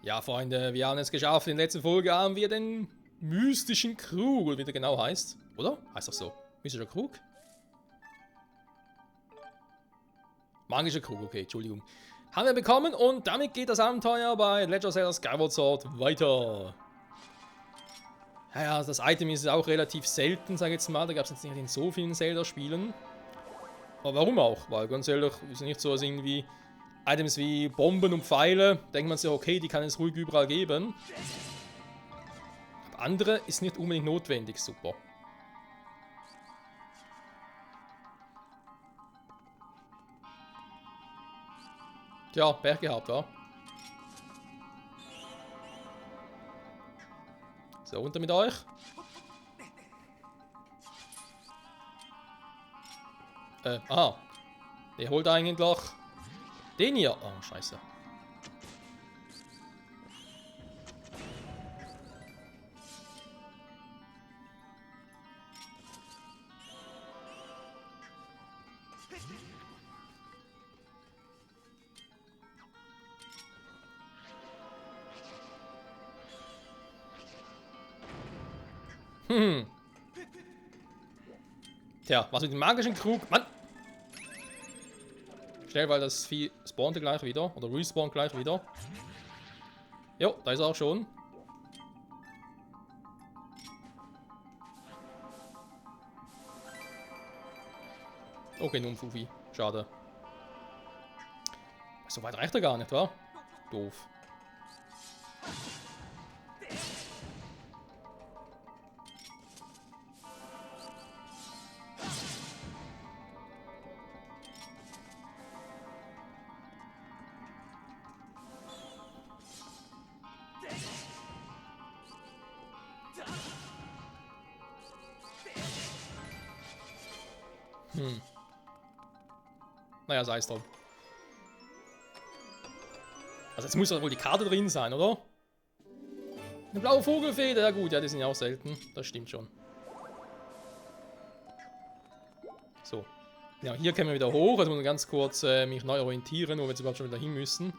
Ja, Freunde, wir haben es geschafft. In der letzten Folge haben wir den mystischen Krug, wie der genau heißt. Oder? Heißt das so? Mystischer Krug? Magischer Krug, okay, Entschuldigung. Haben wir bekommen und damit geht das Abenteuer bei Legend of Zelda Skyward Sword weiter. Ja, das Item ist auch relativ selten, sag ich jetzt mal. Da gab es jetzt nicht in so vielen Zelda-Spielen. Aber warum auch? Weil ganz ehrlich, ist nicht so, als irgendwie Items wie Bomben und Pfeile, denkt man sich, okay, die kann es ruhig überall geben. Aber andere ist nicht unbedingt notwendig, super. Tja, Pech gehabt, wa? So, runter mit euch. Aha. Der holt eigentlich den hier. Oh, scheiße. Tja, was mit dem magischen Krug? Mann! Schnell, weil das Vieh spawnte gleich wieder. Oder respawnt gleich wieder. Jo, da ist er auch schon. Okay, nun Fufi. Schade. So weit reicht er gar nicht, wa? Doof. Naja, sei es drum. Also jetzt muss doch wohl die Karte drin sein, oder? Eine blaue Vogelfeder, ja gut, ja, die sind ja auch selten. Das stimmt schon. So. Ja, hier können wir wieder hoch. Also muss ich ganz kurz mich neu orientieren, wo wir jetzt überhaupt schon wieder hin müssen.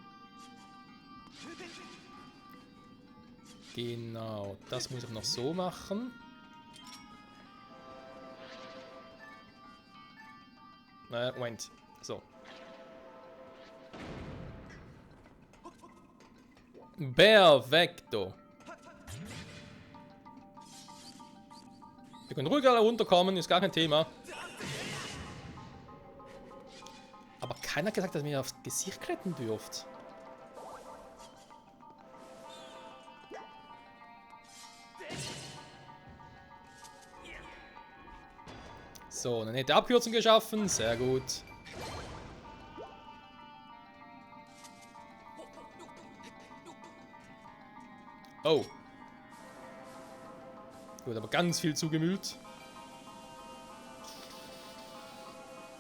Genau, das muss ich noch so machen. Moment. So. Perfekto. Wir können ruhig alle runterkommen, ist gar kein Thema. Aber keiner hat gesagt, dass ihr aufs Gesicht klettern dürft. So, eine nette Abkürzung geschaffen, sehr gut. Oh. Gut, aber ganz viel zugemüllt.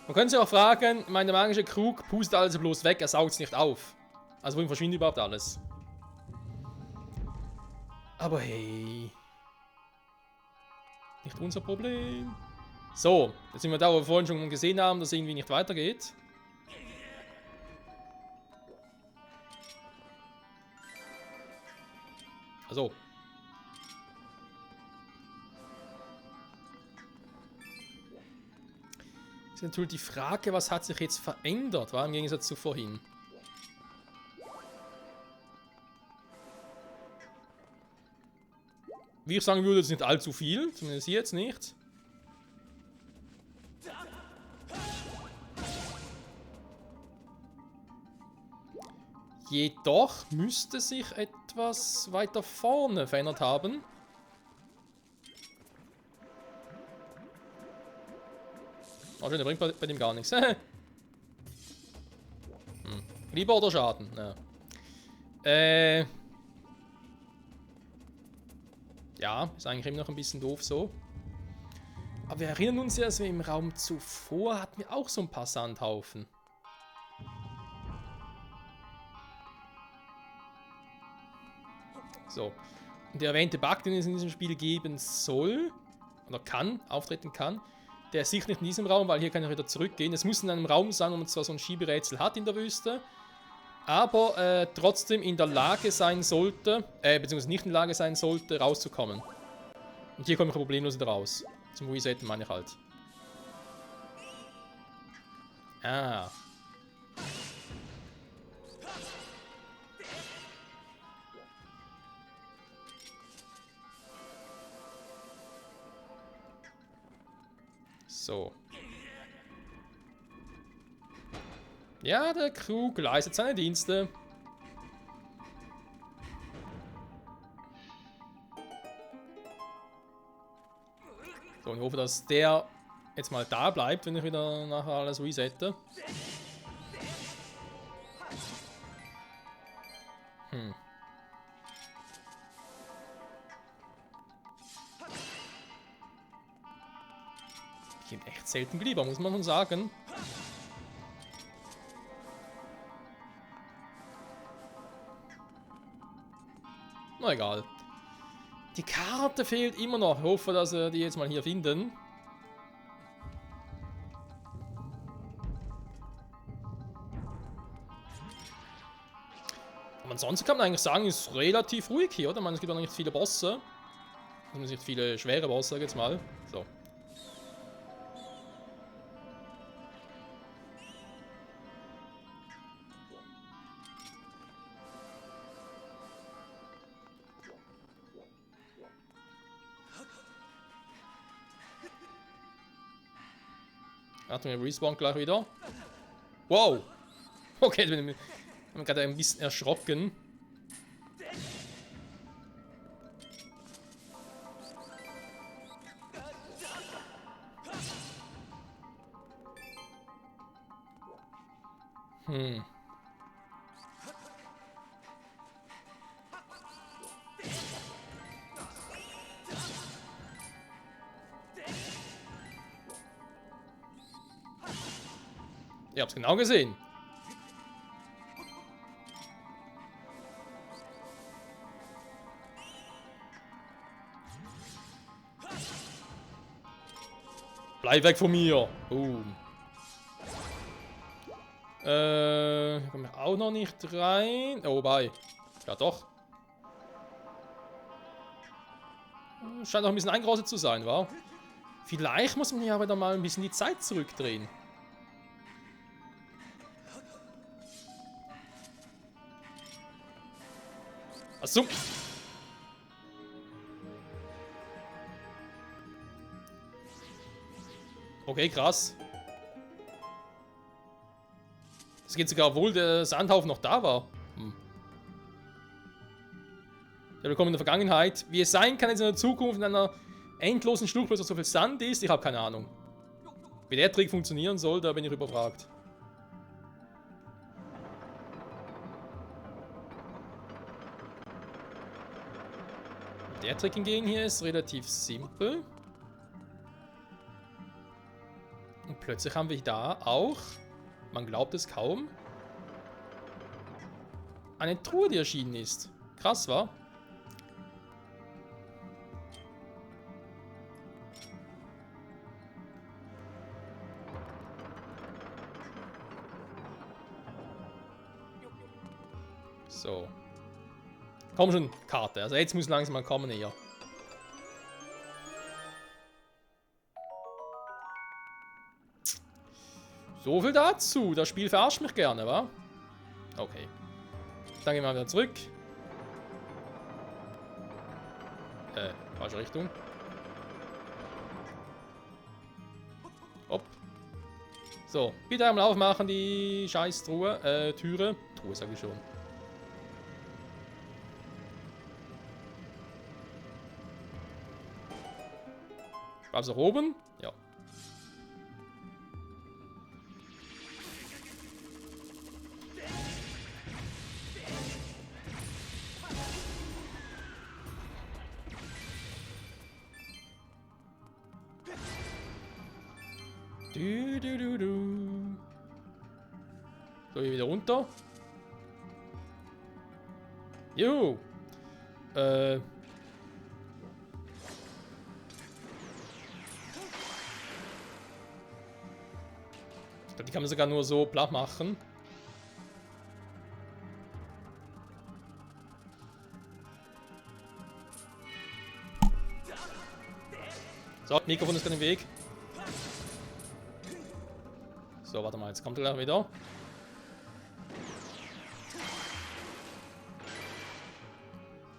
Man könnte sich auch fragen, meine magische Krug pustet alles bloß weg, er saugt es nicht auf. Also wohin verschwindet überhaupt alles? Aber hey. Nicht unser Problem. So, jetzt sind wir da, wo wir vorhin schon gesehen haben, dass es irgendwie nicht weitergeht. Also. Ist natürlich die Frage, was hat sich jetzt verändert, war im Gegensatz zu vorhin. Wie ich sagen würde, ist nicht allzu viel, zumindest jetzt nicht. Jedoch müsste sich etwas weiter vorne verändert haben. Oh, schön, der bringt bei dem gar nichts. Lieber oder Schaden? Ja. Ja, ist eigentlich immer noch ein bisschen doof so. Aber wir erinnern uns ja, dass wir im Raum zuvor hatten wir auch so ein paar Sandhaufen. So. Und der erwähnte Bug, den es in diesem Spiel geben soll, oder auftreten kann, der ist sicher nicht in diesem Raum, weil hier kann er wieder zurückgehen. Es muss in einem Raum sein, wo man zwar so ein Schieberätsel hat in der Wüste, aber trotzdem in der Lage sein sollte, beziehungsweise nicht in der Lage sein sollte, rauszukommen. Und hier komme ich problemlos wieder raus. Zum Resetten meine ich halt. Ah. So. Ja, der Krug leistet seine Dienste. So, ich hoffe, dass der jetzt mal da bleibt, wenn ich wieder nachher alles resette. Ich bin echt selten Glieber, muss man schon sagen. Na egal. Die Karte fehlt immer noch. Ich hoffe, dass wir die jetzt mal hier finden. Aber ansonsten kann man eigentlich sagen, ist relativ ruhig hier, oder? Ich meine, es gibt auch nicht viele Bosse. Also nicht viele schwere Bosse, sag ich jetzt mal. So. Warte, wir respawnen gleich wieder. Wow! Okay, ich bin gerade ein bisschen erschrocken. Ihr habt's genau gesehen. Bleib weg von mir. Boom. Hier kommen wir auch noch nicht rein. Oh, wobei. Ja, doch. Scheint auch ein bisschen eingerostet zu sein, wa? Vielleicht muss man hier aber dann mal ein bisschen die Zeit zurückdrehen. Achso. Okay, krass. Das geht sogar, obwohl der Sandhaufen noch da war. Ja, willkommen in der Vergangenheit. Wie es sein kann, jetzt in der Zukunft in einer endlosen Schlucht, wo so viel Sand ist, ich habe keine Ahnung. Wie der Trick funktionieren soll, da bin ich überfragt. Der Trick hingegen hier ist relativ simpel. Und plötzlich haben wir da auch, man glaubt es kaum, eine Truhe, die erschienen ist. Krass, wa? So. Komm schon, Karte. Also jetzt muss langsam mal kommen hier. So viel dazu. Das Spiel verarscht mich gerne, wa? Okay. Dann gehen wir mal wieder zurück. Falsche Richtung. Hopp. So, bitte einmal aufmachen, die scheiß Truhe. Türe. Truhe, sag ich schon. Bleibst du nach oben? Ja. Du. So, hier wieder runter. Jo. Ich glaube, die kann man sogar nur so platt machen. So, Mikrofon ist gerade im Weg. So, warte mal, jetzt kommt er gleich wieder.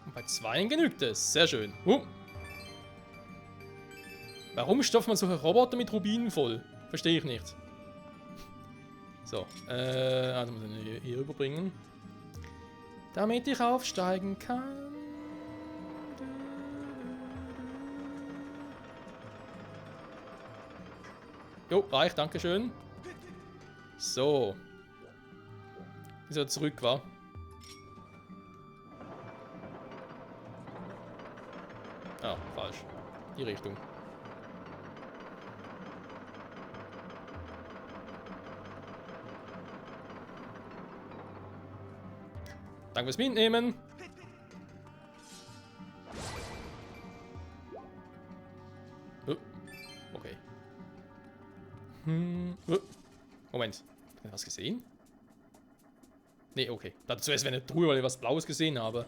Und bei 2 genügt es. Sehr schön. Warum stopft man solche Roboter mit Rubinen voll? Verstehe ich nicht. So, also muss ich hier rüberbringen. Damit ich aufsteigen kann. Jo, reicht, dankeschön. So. Ist er zurück, war? Ah, falsch. Die Richtung. Danke fürs Mitnehmen. Okay. Moment. Hat er was gesehen? Nee, okay. Dazu ist, wenn ich drüber, weil ich was Blaues gesehen habe.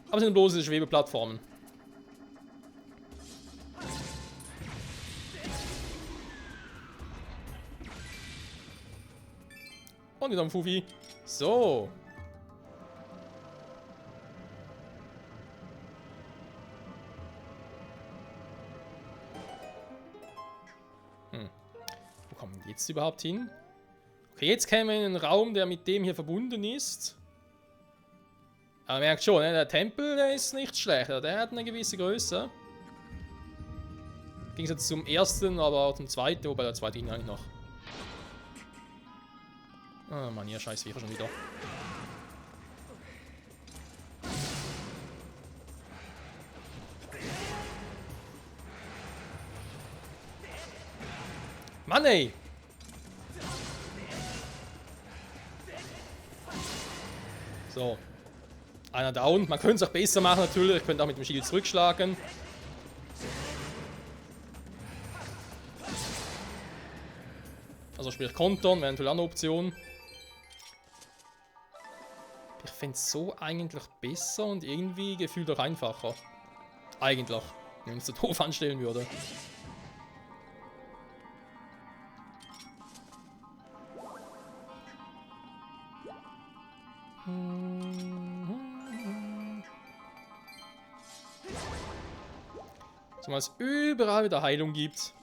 Aber es sind bloße Schwebeplattformen. Und wieder ein Fufi. So. Wo kommen wir jetzt überhaupt hin? Okay, jetzt kämen wir in einen Raum, der mit dem hier verbunden ist. Aber man merkt schon, ne, der Tempel, der ist nicht schlecht. Der hat eine gewisse Größe. Ging jetzt zum ersten, aber auch zum zweiten, wobei der zweite ging eigentlich noch. Ah, Mann, hier scheiß Viecher schon wieder. Mann, ey! So. Einer down. Man könnte es auch besser machen natürlich. Ich könnte auch mit dem Shield zurückschlagen. Also sprich kontern, wäre natürlich auch eine Option. Ich fände es so eigentlich besser und irgendwie gefühlt auch einfacher. Eigentlich. Wenn ich es so doof anstellen würde. Zumal es überall wieder Heilung gibt.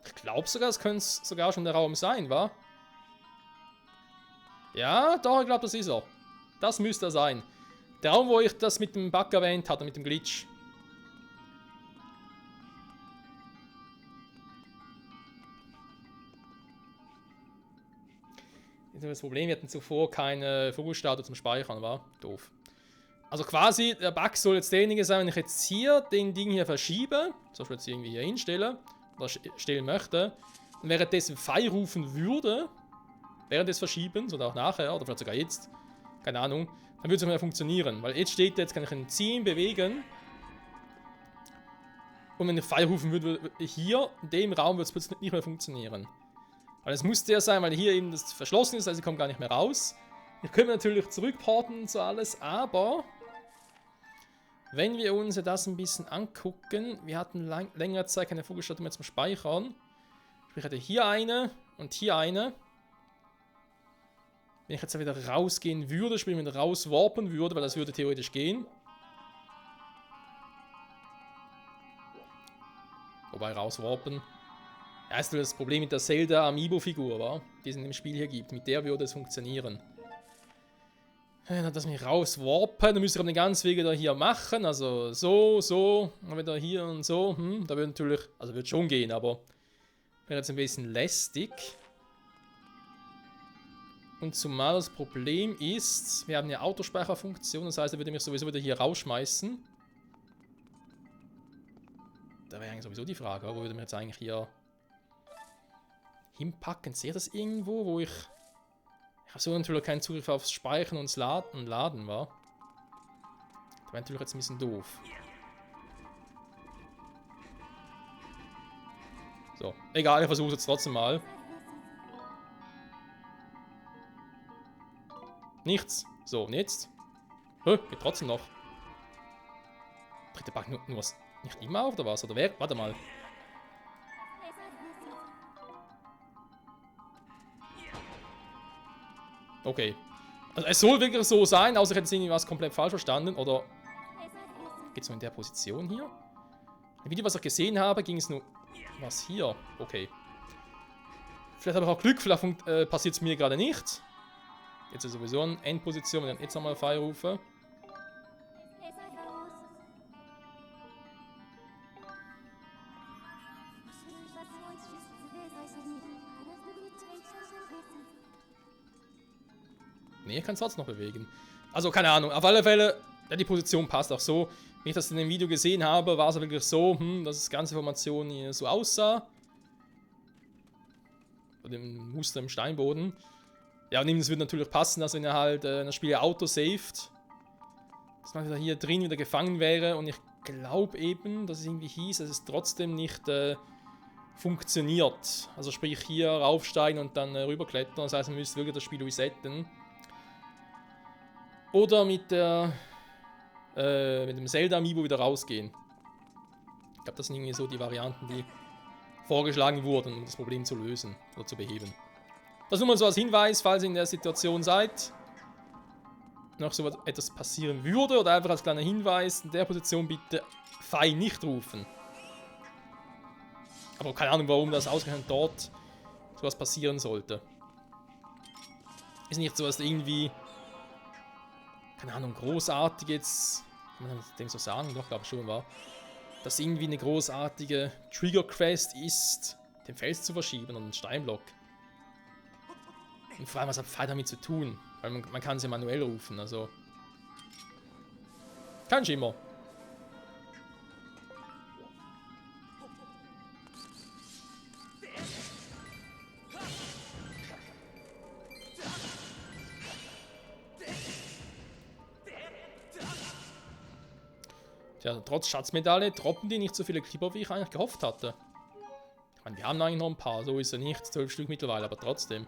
Ich glaube sogar, es könnte sogar schon der Raum sein, wa? Ja, doch, ich glaube, das ist er. Das müsste er sein. Der Raum, wo ich das mit dem Bug erwähnt hatte, mit dem Glitch. Das Problem, wir hatten zuvor keine Vogelstatue zum Speichern, war doof. Also quasi, der Bug soll jetzt derjenige sein, wenn ich jetzt hier den Ding hier verschiebe, zum Beispiel jetzt irgendwie hier hinstelle, oder stellen möchte, und währenddessen Pfeil rufen würde, während des Verschiebens oder auch nachher, oder vielleicht sogar jetzt, keine Ahnung, dann würde es nicht mehr funktionieren. Weil jetzt steht, jetzt kann ich ihn ziehen, bewegen. Und wenn ich Pfeil rufen würde, hier, in dem Raum, würde es plötzlich nicht mehr funktionieren. Weil es muss der sein, weil hier eben das verschlossen ist, also ich komme gar nicht mehr raus. Ich könnte natürlich zurückporten und so alles, aber wenn wir uns das ein bisschen angucken, wir hatten längere Zeit keine Vogelstatue mehr zum Speichern. Ich hatte hier eine und hier eine. Wenn ich jetzt wieder rausgehen würde, sprich wieder rauswarpen würde, weil das würde theoretisch gehen. Wobei rauswarpen. Ja, ist nur das Problem mit der Zelda Amiibo-Figur, wa? Die es in dem Spiel hier gibt. Mit der würde es funktionieren. Dann das mich rauswarpen, dann müsste ich den ganzen Weg wieder hier machen. Also so, so, und wieder hier und so. Da würde natürlich, also würde schon gehen, aber wäre jetzt ein bisschen lästig. Und zumal das Problem ist, wir haben eine Autospeicherfunktion, das heißt, er würde mich sowieso wieder hier rausschmeißen. Da wäre eigentlich sowieso die Frage, wo würde mir jetzt eigentlich hier hinpacken? Seht ihr das irgendwo, wo ich... Ich habe so natürlich keinen Zugriff aufs Speichern und Laden, war. Das wäre natürlich jetzt ein bisschen doof. So, egal, ich versuche es jetzt trotzdem mal. Nichts. So, und jetzt? Hä? Geht trotzdem noch. Tritt der Bug nur was nicht immer auf, oder was? Oder wer? Warte mal. Okay. Also es soll wirklich so sein, außer ich hätte irgendwie was komplett falsch verstanden. Oder geht's nur in der Position hier? Im Video, was ich gesehen habe, ging es nur... Was hier? Okay. Vielleicht habe ich auch Glück, vielleicht passiert es mir gerade nicht. Jetzt ist sowieso eine Endposition, wenn ich jetzt nochmal Feuer rufe. Nee, ich kann es trotzdem noch bewegen. Also, keine Ahnung. Auf alle Fälle, ja, die Position passt auch so. Wie ich das in dem Video gesehen habe, war es wirklich so, dass das ganze Formation hier so aussah. Bei dem Muster im Steinboden. Ja, und es wird natürlich passen, dass wenn er halt das Spiel auto-saved, dass man wieder hier drin wieder gefangen wäre. Und ich glaube eben, dass es irgendwie hieß, dass es trotzdem nicht funktioniert. Also sprich hier raufsteigen und dann rüberklettern. Das heißt, man müsste wirklich das Spiel resetten. Oder mit dem Zelda-Amiibo wieder rausgehen. Ich glaube, das sind irgendwie so die Varianten, die vorgeschlagen wurden, um das Problem zu lösen oder zu beheben. Das nur mal so als Hinweis, falls ihr in der Situation seid, noch so etwas passieren würde, oder einfach als kleiner Hinweis, in der Position bitte Fei nicht rufen. Aber keine Ahnung, warum das ausgerechnet dort sowas passieren sollte. Ist nicht so, dass irgendwie, keine Ahnung, großartig jetzt, kann man dem so sagen, doch, glaube ich schon, war, dass irgendwie eine großartige Trigger-Quest ist, den Fels zu verschieben und einen Steinblock. Und vor allem, was hat Fei damit zu tun? Weil man kann sie manuell rufen, also. Kein Schimmer. Tja, trotz Schatzmedaille droppen die nicht so viele Clipper, wie ich eigentlich gehofft hatte. Ich meine, wir haben eigentlich noch ein paar, so ist er nicht. 12 Stück mittlerweile, aber trotzdem.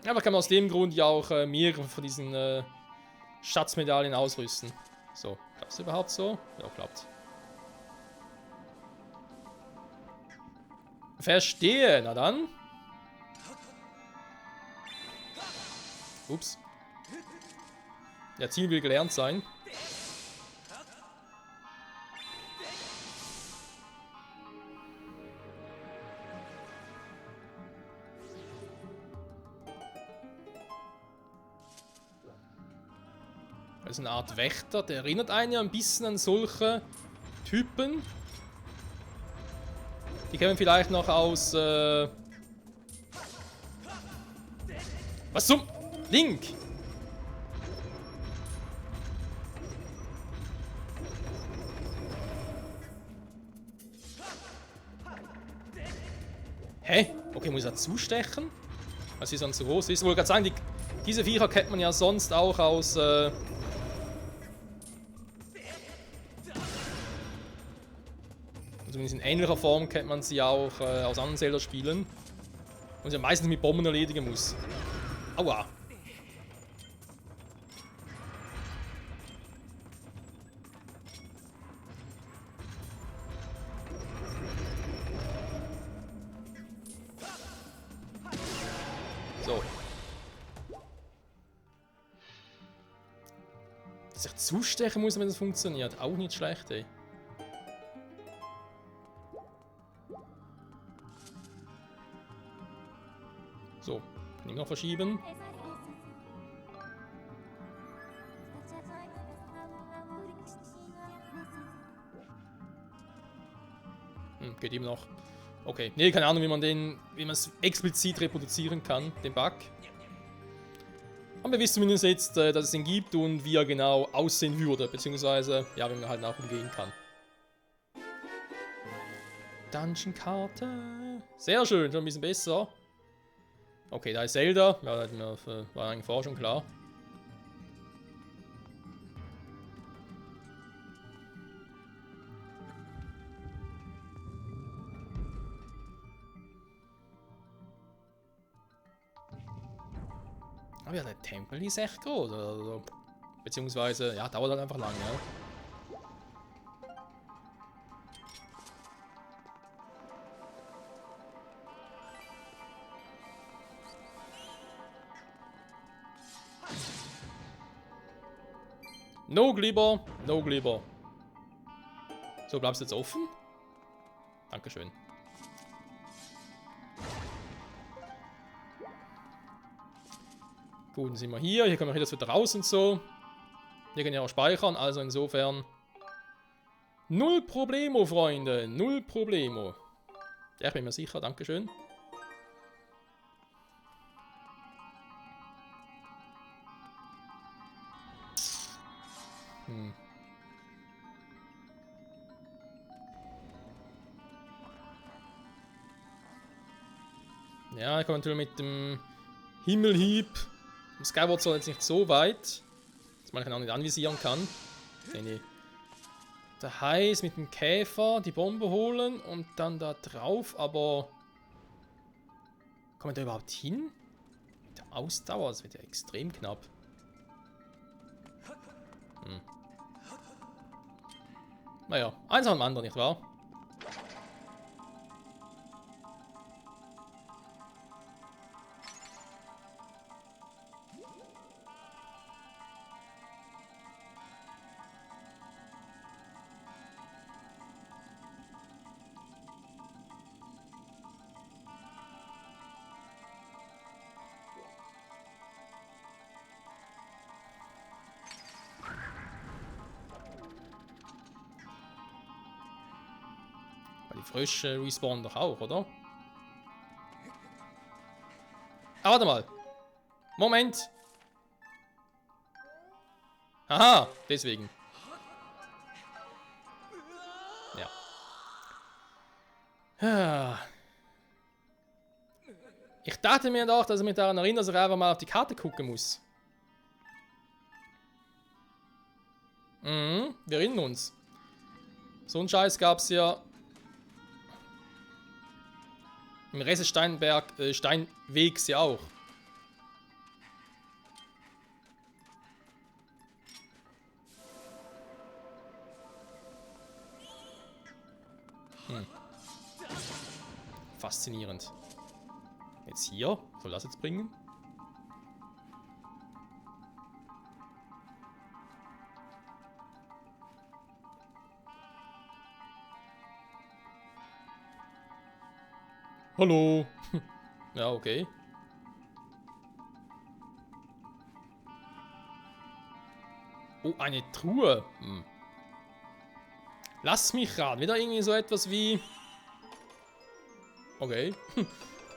Aber kann man aus dem Grund ja auch mehrere von diesen Schatzmedaillen ausrüsten. So, klappt es überhaupt so? Ja, klappt. Verstehe, na dann. Ups. Ja, Ziel will gelernt sein. Das ist eine Art Wächter, der erinnert einen ja ein bisschen an solche Typen. Die kennen wir vielleicht noch aus... Was zum... Link! Hä? Okay, muss er zustechen? Weil sie sonst so groß ist. Ich wollte gerade sagen, diese Viecher kennt man ja sonst auch aus... Zumindest in ähnlicher Form kennt man sie auch aus anderen Zelda-Spielen. Und sie ja meistens mit Bomben erledigen muss. Aua. So. Dass ich zustechen muss, wenn das funktioniert. Auch nicht schlecht, ey. So, kann ich noch verschieben. Geht eben noch. Okay, nee, keine Ahnung, wie man es explizit reproduzieren kann, den Bug. Aber wir wissen zumindest jetzt, dass es ihn gibt und wie er genau aussehen würde, beziehungsweise, ja, wie man halt auch umgehen kann. Dungeon-Karte. Sehr schön, schon ein bisschen besser. Okay, da ist Zelda. Ja, das war eigentlich vorher schon klar. Aber ja, der Tempel ist echt groß. Also, beziehungsweise, ja, dauert halt einfach lang, ja. No Glibber, no Glibber. So, bleibst du jetzt offen? Dankeschön. Gut, dann sind wir hier. Hier können wir wieder raus und so. Hier können wir auch speichern, also insofern. Null Problemo, Freunde. Null Problemo. Ja, ich bin mir sicher, dankeschön. Ja, ich komme natürlich mit dem Himmelhieb. Im Skyward Sword jetzt nicht so weit, dass man ihn auch nicht anvisieren kann. Der heißt mit dem Käfer die Bombe holen und dann da drauf, aber kommt der überhaupt hin? Mit der Ausdauer, das wird ja extrem knapp. Naja, eins nach dem anderen, nicht wahr? Die Frösche respawnen doch auch, oder? Ah, warte mal. Moment. Aha, deswegen. Ja. Ich dachte mir doch, dass ich mich daran erinnere, dass ich einfach mal auf die Karte gucken muss. Wir erinnern uns. So einen Scheiß gab es ja im Resesteinberg, Steinwegs ja auch. Faszinierend. Jetzt hier? Was soll das jetzt bringen? Hallo. Ja, okay. Oh, eine Truhe. Lass mich raten. Wieder irgendwie so etwas wie... Okay.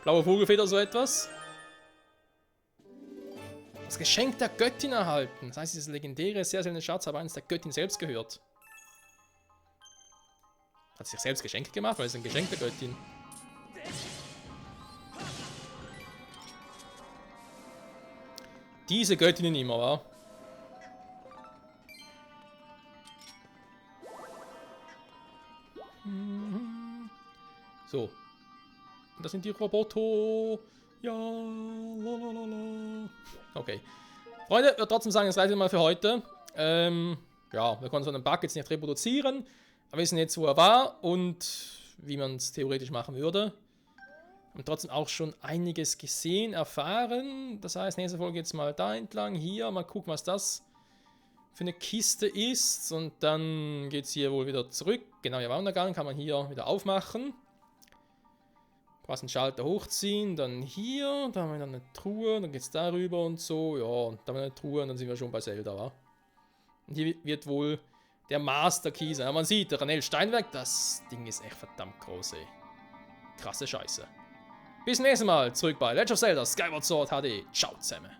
Blaue Vogelfeder, so etwas. Das Geschenk der Göttin erhalten. Das heißt, dieses legendäre, sehr seltene Schatz habe eines der Göttin selbst gehört. Hat sich selbst Geschenk gemacht, weil es ein Geschenk der Göttin. Diese Göttinnen immer, wa? So. Und das sind die Roboter. Ja, lalalala. Okay. Freunde, ich würde trotzdem sagen, das reicht mal für heute. Ja, wir konnten so einen Bug jetzt nicht reproduzieren. Aber wir wissen jetzt, wo er war und wie man es theoretisch machen würde. Und trotzdem auch schon einiges gesehen, erfahren. Das heißt, nächste Folge jetzt mal da entlang, hier. Mal gucken, was das für eine Kiste ist. Und dann geht es hier wohl wieder zurück. Genau, hier Wandergang kann man hier wieder aufmachen. Quasi einen Schalter hochziehen, dann hier, da haben wir dann eine Truhe, dann geht es darüber und so. Ja, und dann haben wir eine Truhe und dann sind wir schon bei Zelda, wa? Und hier wird wohl der Master Key sein. Ja, man sieht, der Ranel Steinwerk, das Ding ist echt verdammt groß, ey. Krasse Scheiße. Bis zum nächsten Mal, zurück bei Legend of Zelda Skyward Sword HD. Ciao zusammen.